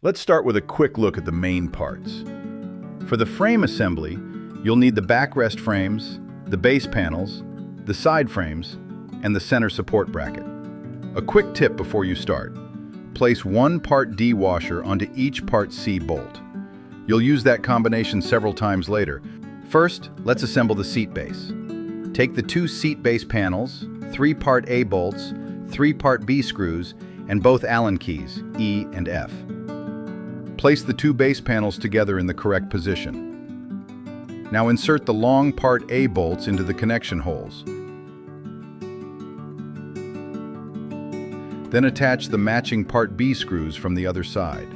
Let's start with a quick look at the main parts. For the frame assembly, you'll need the backrest frames, the base panels, the side frames, and the center support bracket. A quick tip before you start: place one part D washer onto each part C bolt. You'll use that combination several times later. First, let's assemble the seat base. Take the two seat base panels, 3 part A bolts, 3 part B screws, and both Allen keys, E and F. Place the two base panels together in the correct position. Now insert the long part A bolts into the connection holes. Then attach the matching part B screws from the other side.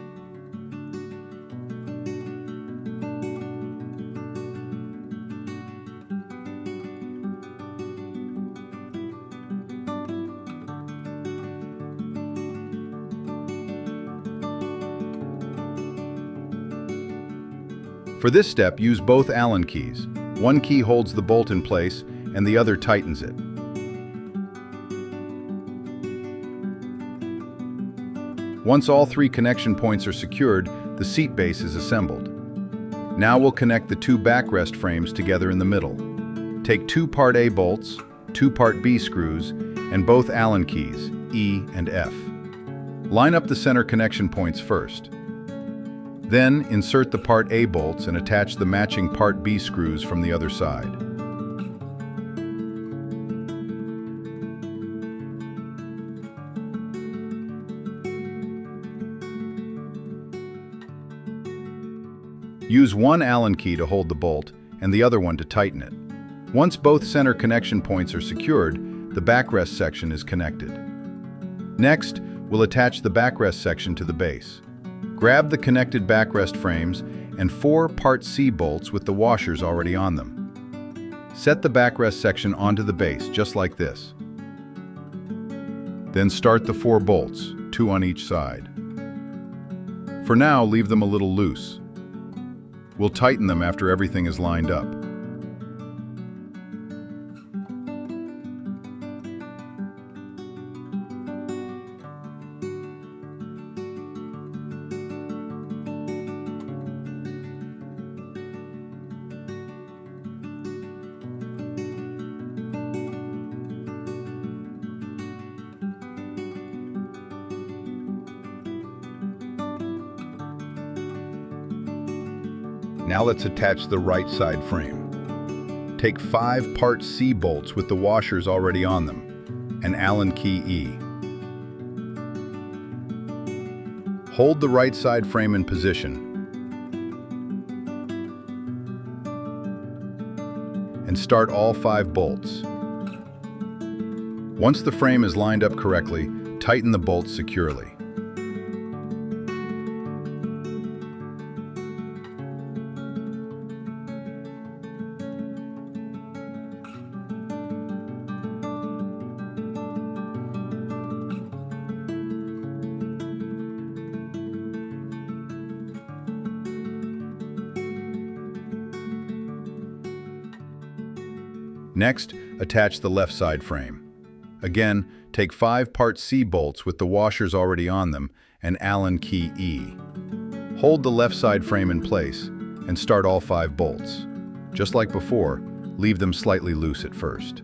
For this step, use both Allen keys. One key holds the bolt in place and the other tightens it. Once all 3 connection points are secured, the seat base is assembled. Now we'll connect the two backrest frames together in the middle. Take 2 part A bolts, 2 part B screws, and both Allen keys, E and F. Line up the center connection points first. Then insert the part A bolts and attach the matching part B screws from the other side. Use one Allen key to hold the bolt and the other one to tighten it. Once both center connection points are secured, the backrest section is connected. Next, we'll attach the backrest section to the base. Grab the connected backrest frames and 4 part C bolts with the washers already on them. Set the backrest section onto the base, just like this. Then start the 4 bolts, 2 on each side. For now, leave them a little loose. We'll tighten them after everything is lined up. Now let's attach the right side frame. Take 5 part C bolts with the washers already on them, and Allen key E. Hold the right side frame in position and start all 5 bolts. Once the frame is lined up correctly, tighten the bolts securely. Next, attach the left side frame. Again, take 5 part C bolts with the washers already on them and Allen key E. Hold the left side frame in place and start all 5 bolts. Just like before, leave them slightly loose at first.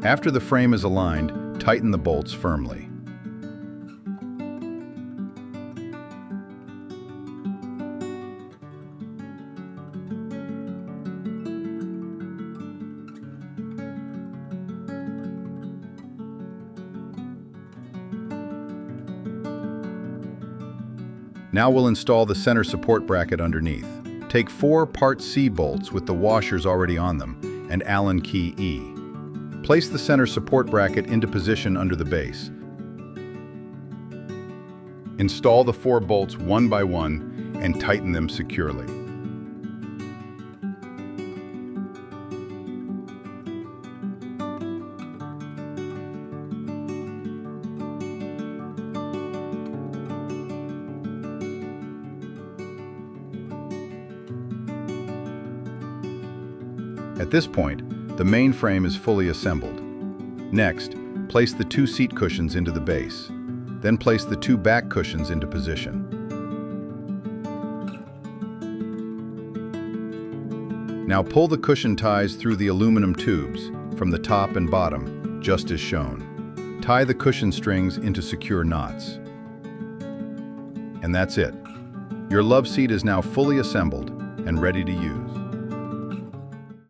After the frame is aligned, tighten the bolts firmly. Now we'll install the center support bracket underneath. Take 4 part C bolts with the washers already on them and Allen key E. Place the center support bracket into position under the base. Install the 4 bolts one by one and tighten them securely. At this point, the main frame is fully assembled. Next, place the 2 seat cushions into the base. Then place the 2 back cushions into position. Now pull the cushion ties through the aluminum tubes from the top and bottom, just as shown. Tie the cushion strings into secure knots. And that's it. Your love seat is now fully assembled and ready to use.